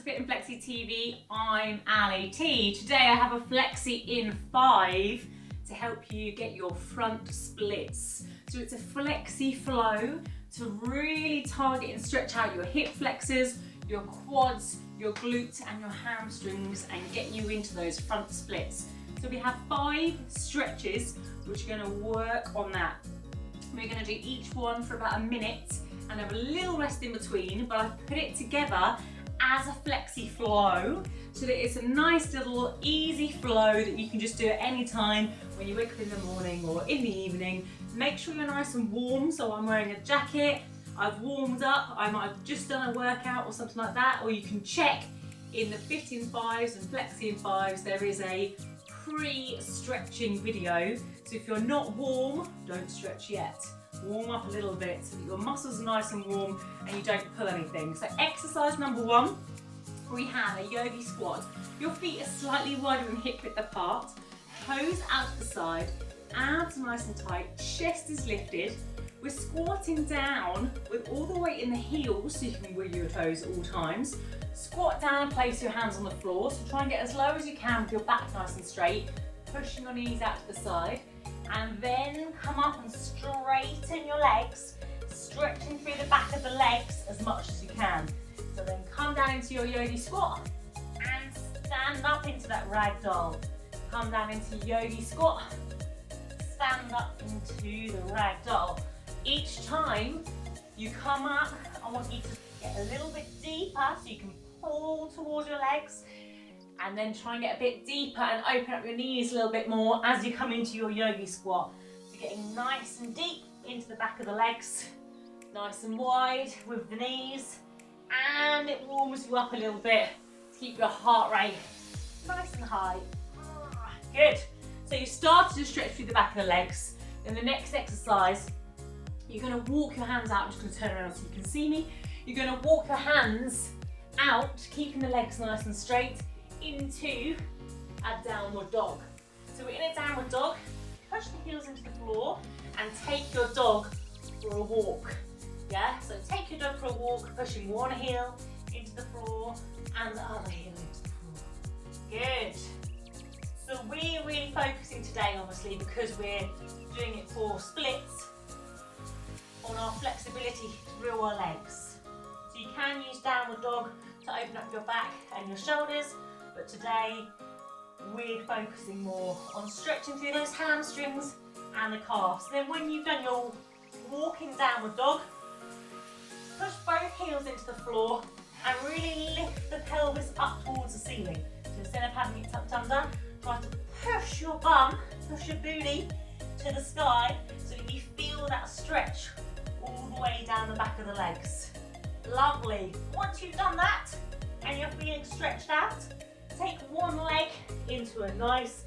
Fit&Flexi TV. I'm Ali T. Today I have a flexi in 5 to help you get your front splits. So it's a flexi flow to really target and stretch out your hip flexors, your quads, your glutes and your hamstrings and get you into those front splits. So we have 5 stretches which are going to work on that. We're going to do each one for about a minute and have a little rest in between, but I've put it together as a flexi flow so that it's a nice little easy flow that you can just do at any time when you wake up in the morning or in the evening. Make sure you're nice and warm, so I'm wearing a jacket, I've warmed up, I might have just done a workout or something like that, or you can check in the Fit in 5s and Flexi in 5s there is a pre-stretching video, so if you're not warm, don't stretch yet. Warm up a little bit so that your muscles are nice and warm and you don't pull anything. So exercise number 1, we have a yogi squat. Your feet are slightly wider and hip width apart, toes out to the side, abs nice and tight, chest is lifted. We're squatting down with all the weight in the heels so you can wiggle your toes at all times. Squat down and place your hands on the floor, so try and get as low as you can with your back nice and straight, pushing your knees out to the side. And then come up and straighten your legs, stretching through the back of the legs as much as you can. So then come down into your yogi squat and stand up into that ragdoll. Come down into yogi squat, stand up into the ragdoll. Each time you come up, I want you to get a little bit deeper so you can pull towards your legs. And then try and get a bit deeper and open up your knees a little bit more as you come into your yogi squat. So getting nice and deep into the back of the legs, nice and wide with the knees, and it warms you up a little bit to keep your heart rate nice and high. Good. So you started to stretch through the back of the legs. Then the next exercise, you're going to walk your hands out. I'm just going to turn around so you can see me. You're going to walk your hands out, keeping the legs nice and straight, into a downward dog. So we're in a downward dog, push the heels into the floor and take your dog for a walk. Yeah, so take your dog for a walk, pushing one heel into the floor and the other heel into the floor. Good. So we're really focusing today, obviously, because we're doing it for splits, on our flexibility through our legs. So you can use downward dog to open up your back and your shoulders, but today we're focusing more on stretching through those hamstrings and the calves. Then when you've done your walking downward dog, push both heels into the floor and really lift the pelvis up towards the ceiling. So instead of having it tucked under, try to push your bum, push your booty to the sky so that you feel that stretch all the way down the back of the legs. Lovely. Once you've done that and you're feeling stretched out, take one leg into a nice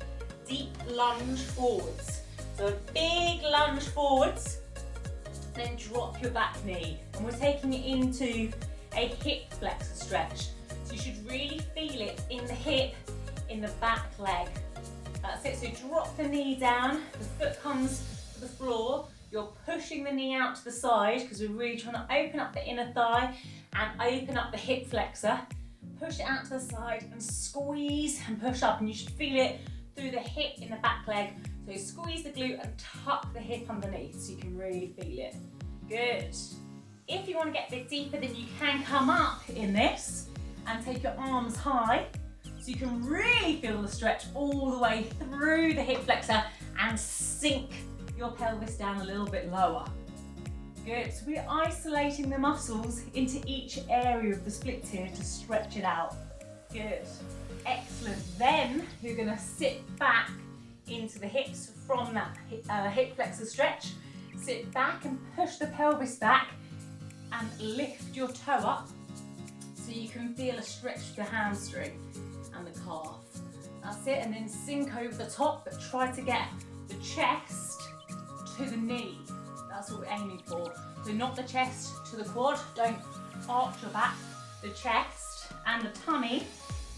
deep lunge forwards. So a big lunge forwards, then drop your back knee. And we're taking it into a hip flexor stretch. So you should really feel it in the hip, in the back leg. That's it, so drop the knee down, the foot comes to the floor, you're pushing the knee out to the side because we're really trying to open up the inner thigh and open up the hip flexor. Push it out to the side and squeeze and push up, and you should feel it through the hip in the back leg. So squeeze the glute and tuck the hip underneath so you can really feel it. Good. If you want to get a bit deeper, then you can come up in this and take your arms high so you can really feel the stretch all the way through the hip flexor and sink your pelvis down a little bit lower. Good, so we're isolating the muscles into each area of the split here to stretch it out. Good, excellent. Then you're going to sit back into the hips from that hip flexor stretch. Sit back and push the pelvis back and lift your toe up so you can feel a stretch to the hamstring and the calf. That's it, and then sink over the top, but try to get the chest to the knee. That's what we're aiming for. So not the chest to the quad, don't arch your back. The chest and the tummy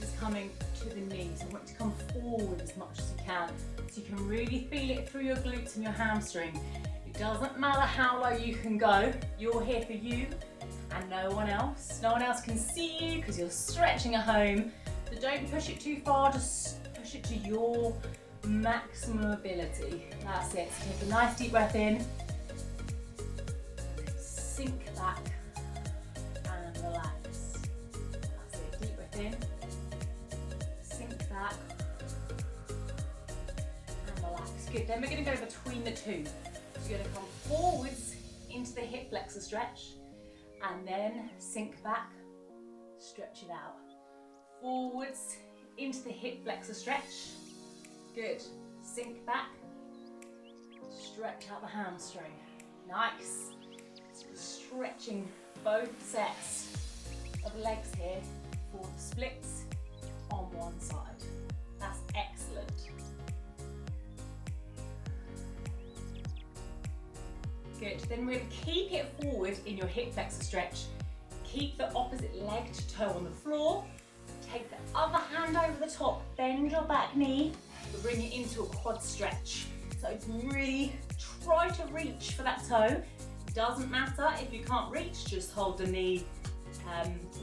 is coming to the knees. So I want you to come forward as much as you can so you can really feel it through your glutes and your hamstring. It doesn't matter how low you can go, you're here for you and no one else. No one else can see you because you're stretching at home. So don't push it too far, just push it to your maximum ability. That's it. So take a nice deep breath in. Sink back and relax. That's it. Deep breath in. Sink back and relax. Good. Then we're going to go between the two. So you're going to come forwards into the hip flexor stretch and then sink back, stretch it out. Forwards into the hip flexor stretch. Good. Sink back, stretch out the hamstring. Nice. So we're stretching both sets of legs here for the splits on one side. That's excellent. Good. Then we're going to keep it forward in your hip flexor stretch. Keep the opposite leg to toe on the floor. Take the other hand over the top, bend your back knee, but bring it into a quad stretch. So really try to reach for that toe. Doesn't matter if you can't reach, just hold the knee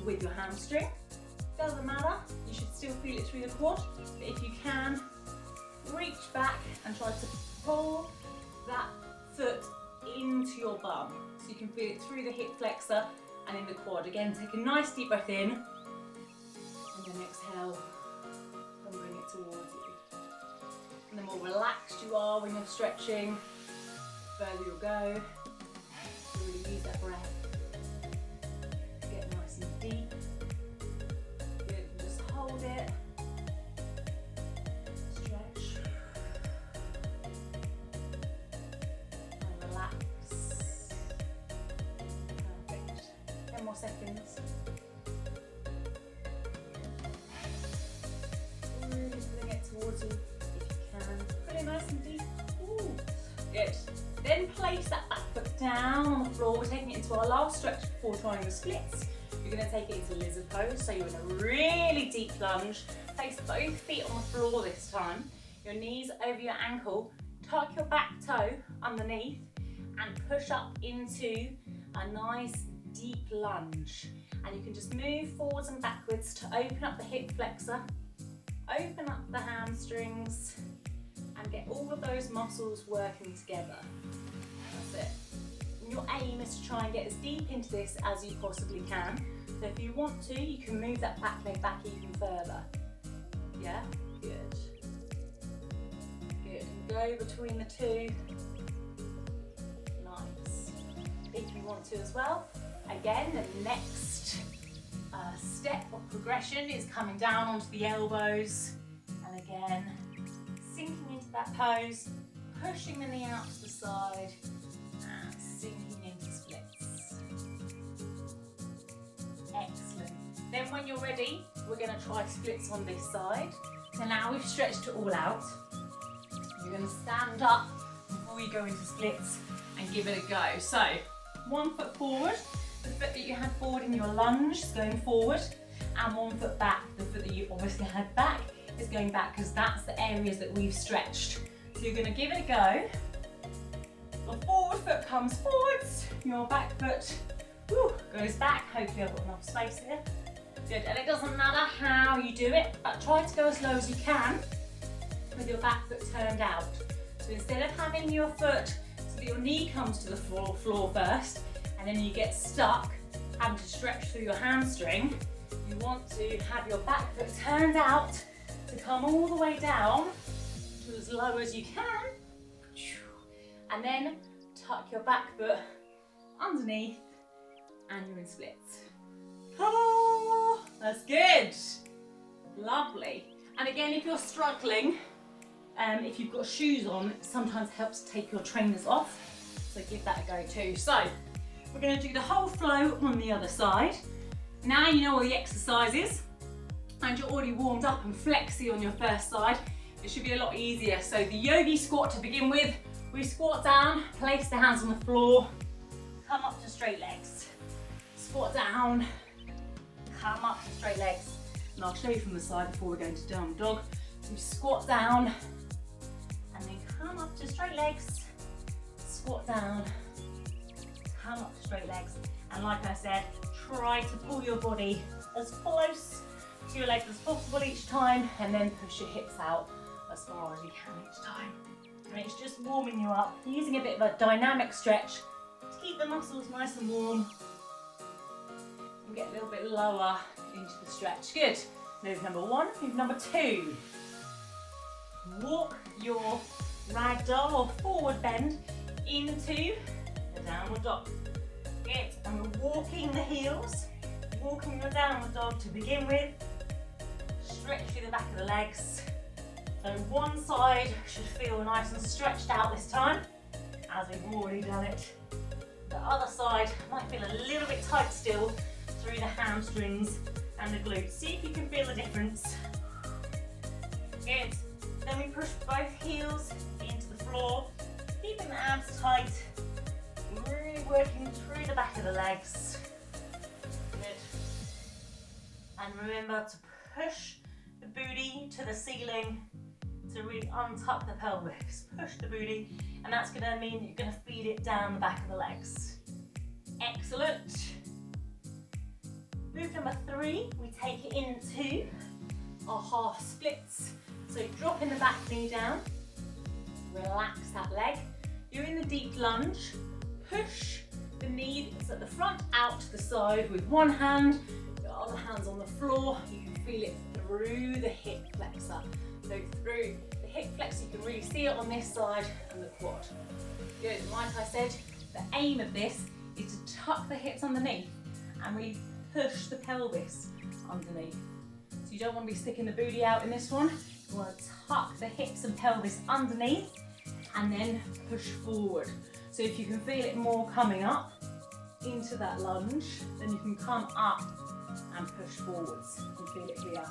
with your hamstring. Doesn't matter, you should still feel it through the quad. But if you can, reach back and try to pull that foot into your bum. So you can feel it through the hip flexor and in the quad. Again, take a nice deep breath in and then exhale and bring it towards you. And the more relaxed you are when you're stretching, the further you'll go. So really use that breath. Get nice and deep. Good, just hold it. Stretch. And relax. Perfect. 10 more seconds. Really bring it towards you if you can. Put it nice and deep. Ooh. Good. Then place that back foot down on the floor. We're taking it into our last stretch before trying the splits. You're going to take it into lizard pose. So you're in a really deep lunge. Place both feet on the floor this time. Your knees over your ankle. Tuck your back toe underneath and push up into a nice deep lunge. And you can just move forwards and backwards to open up the hip flexor, open up the hamstrings, and get all of those muscles working together. That's it. And your aim is to try and get as deep into this as you possibly can. So if you want to, you can move that back leg back even further. Yeah? Good. Good. And go between the two. Nice. If you want to as well. Again, the next step of progression is coming down onto the elbows. And again, sinking into that pose, pushing the knee out to the side, and sinking into splits. Excellent. Then when you're ready, we're going to try splits on this side. So now we've stretched it all out. You're going to stand up before we go into splits and give it a go. So, 1 foot forward, the foot that you had forward in your lunge is going forward, and 1 foot back, the foot that you obviously had back is going back because that's the areas that we've stretched. So you're going to give it a go. Your forward foot comes forwards, your back foot goes back. Hopefully I've got enough space here. Good, and it doesn't matter how you do it, but try to go as low as you can with your back foot turned out. So instead of having your foot so that your knee comes to the floor first, and then you get stuck having to stretch through your hamstring, you want to have your back foot turned out to come all the way down to as low as you can, and then tuck your back foot underneath and you're in splits. Come on, that's good, lovely. And again, if you're struggling, if you've got shoes on, it sometimes helps to take your trainers off, so give that a go too. So we're going to do the whole flow on the other side. Now you know all the exercises and you're already warmed up and flexy on your first side. It should be a lot easier. So the yogi squat to begin with, we squat down, place the hands on the floor, come up to straight legs. Squat down, come up to straight legs. And I'll show you from the side before we're going to down dog. So we squat down and then come up to straight legs, squat down, come up to straight legs. And like I said, try to pull your body as close to your legs as possible each time, and then push your hips out as far as you can each time. And it's just warming you up, using a bit of a dynamic stretch to keep the muscles nice and warm and get a little bit lower into the stretch. Good. Move number one. Move number two. Walk your ragdoll or forward bend into the downward dog. Good. And we're walking the heels, walking the downward dog to begin with. Stretch through the back of the legs. So one side should feel nice and stretched out this time, as we've already done it. The other side might feel a little bit tight still through the hamstrings and the glutes. See if you can feel the difference. Good. Then we push both heels into the floor, keeping the abs tight, really working through the back of the legs. Good. And remember to push the booty to the ceiling to really untuck the pelvis. Push the booty, and that's going to mean you're going to feed it down the back of the legs. Excellent. Move number three, we take it into our half splits. So dropping the back knee down, relax that leg. You're in the deep lunge. Push the knee that's at the front out to the side with one hand, the other hand's on the floor. You can feel it through the hip flexor. So through the hip flexor, you can really see it on this side and the quad. Good, like I said, the aim of this is to tuck the hips underneath and really push the pelvis underneath. So you don't want to be sticking the booty out in this one. You want to tuck the hips and pelvis underneath and then push forward. So if you can feel it more coming up into that lunge, then you can come up and push forwards. You can feel it here.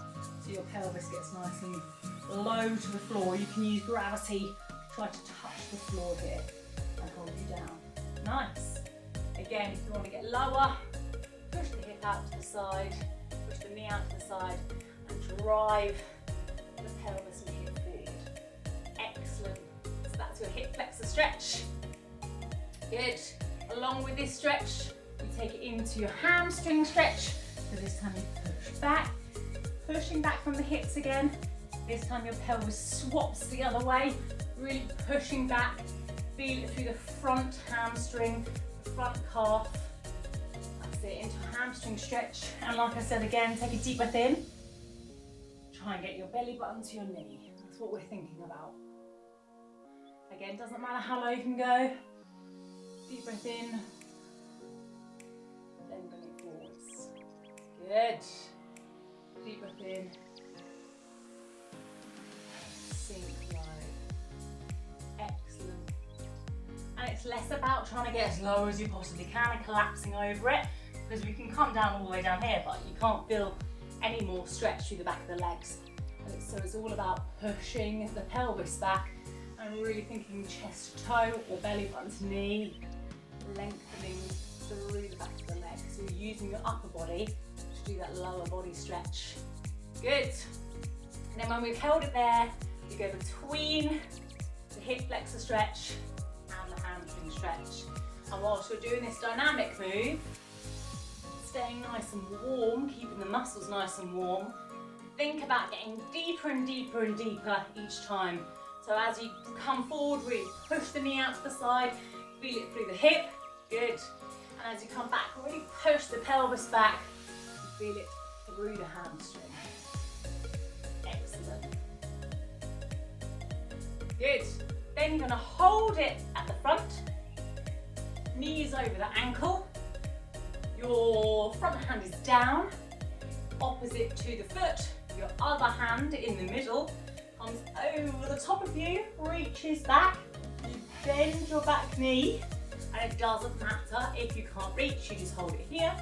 So your pelvis gets nice and low to the floor. You can use gravity to try to touch the floor here and hold you down. Nice. Again, if you want to get lower, push the hip out to the side, push the knee out to the side, and drive the pelvis and hip forward. Excellent. So that's your hip flexor stretch. Good. Along with this stretch, you take it into your hamstring stretch. So this time you push back, pushing back from the hips again. This time your pelvis swaps the other way, really pushing back. Feel it through the front hamstring, the front calf. That's it, into a hamstring stretch. And like I said again, take a deep breath in. Try and get your belly button to your knee. That's what we're thinking about. Again, doesn't matter how low you can go. Deep breath in, then bring it forwards. Good. Deep breath in. Sink low. Excellent. And it's less about trying to get as low as you possibly can and collapsing over it, because we can come down all the way down here, but you can't feel any more stretch through the back of the legs. And so it's all about pushing the pelvis back and really thinking chest to toe or belly button to knee, lengthening through the back of the legs. So you're using your upper body to do that lower body stretch. Good. And then when we've held it there, we go between the hip flexor stretch and the hamstring stretch. And whilst you're doing this dynamic move, staying nice and warm, keeping the muscles nice and warm, think about getting deeper and deeper and deeper each time. So as you come forward, really push the knee out to the side, feel it through the hip. Good. And as you come back, really push the pelvis back and feel it through the hamstring. Excellent. Good. Then you're going to hold it at the front, knees over the ankle. Your front hand is down, opposite to the foot. Your other hand in the middle comes over the top of you, reaches back. You bend your back knee. And it doesn't matter if you can't reach, you just hold it here.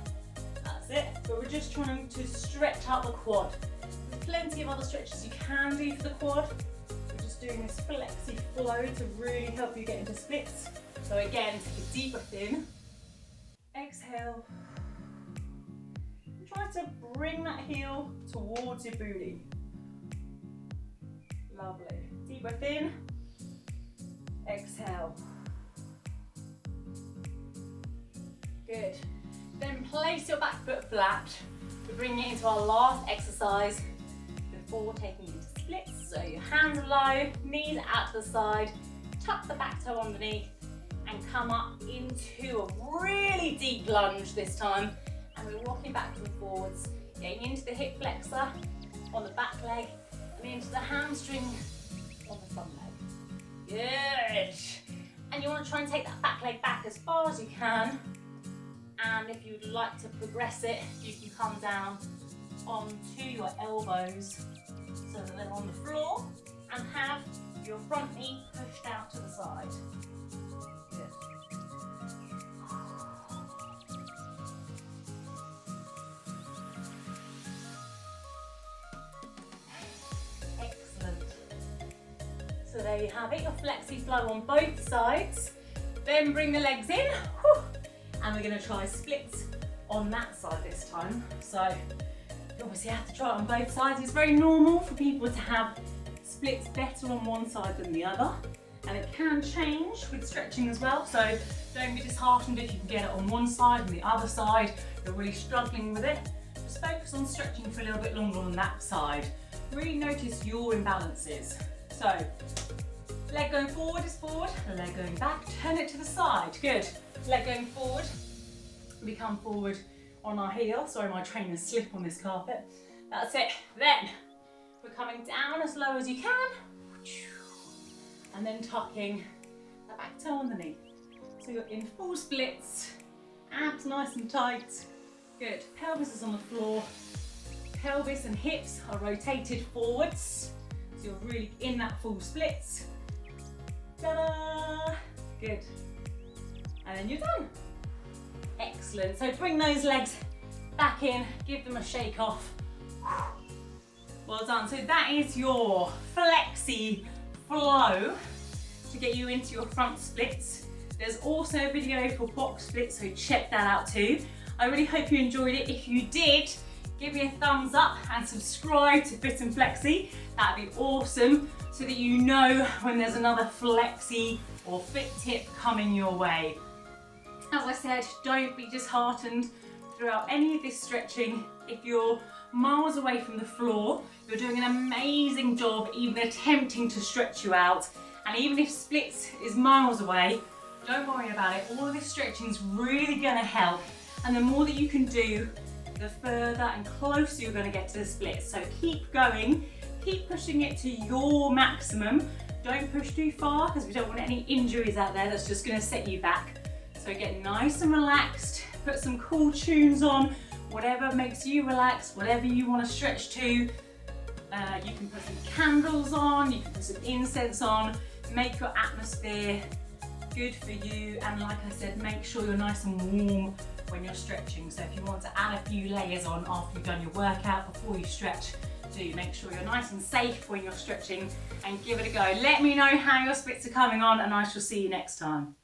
That's it. But we're just trying to stretch out the quad. There's plenty of other stretches you can do for the quad. We're just doing this flexi flow to really help you get into splits. So again, take a deep breath in. Exhale. And try to bring that heel towards your booty. Lovely. Deep breath in. Exhale. Good. Then place your back foot flat. We're bringing it into our last exercise before taking into splits. So your hands low, knees out to the side, tuck the back toe underneath and come up into a really deep lunge this time. And we're walking backwards and forwards, getting into the hip flexor on the back leg and into the hamstring on the front leg. Good. And you want to try and take that back leg back as far as you can. And if you'd like to progress it, you can come down onto your elbows so that they're on the floor and have your front knee pushed out to the side. Good. Excellent. So there you have it, your flexi flow on both sides. Then bring the legs in. Whew. And we're going to try splits on that side this time. So you obviously have to try it on both sides. It's very normal for people to have splits better on one side than the other. And it can change with stretching as well. So don't be disheartened if you can get it on one side and the other side, you're really struggling with it. Just focus on stretching for a little bit longer on that side. Really notice your imbalances. So leg going forward is forward, leg going back, turn it to the side. Good. Leg going forward, we come forward on our heel. Sorry, my trainers slip on this carpet. That's it. Then we're coming down as low as you can, and then tucking the back toe underneath. So you're in full splits, abs nice and tight. Good. Pelvis is on the floor. Pelvis and hips are rotated forwards. So you're really in that full splits. Ta-da! Good. And then you're done. Excellent. So bring those legs back in, give them a shake off. Well done. So that is your flexi flow to get you into your front splits. There's also a video for box splits, so check that out too. I really hope you enjoyed it. If you did, give me a thumbs up and subscribe to Fit&Flexi. That'd be awesome, so that you know when there's another flexi or fit tip coming your way. As I said, don't be disheartened throughout any of this stretching. If you're miles away from the floor, you're doing an amazing job even attempting to stretch you out. And even if splits is miles away, don't worry about it. All of this stretching is really going to help. And the more that you can do, the further and closer you're going to get to the splits. So keep going, keep pushing it to your maximum. Don't push too far because we don't want any injuries out there. That's just going to set you back. So get nice and relaxed, put some cool tunes on, whatever makes you relax, whatever you want to stretch to. You can put some candles on, you can put some incense on, make your atmosphere good for you. And like I said, make sure you're nice and warm when you're stretching. So if you want to add a few layers on after you've done your workout, before you stretch, do make sure you're nice and safe when you're stretching and give it a go. Let me know how your splits are coming on and I shall see you next time.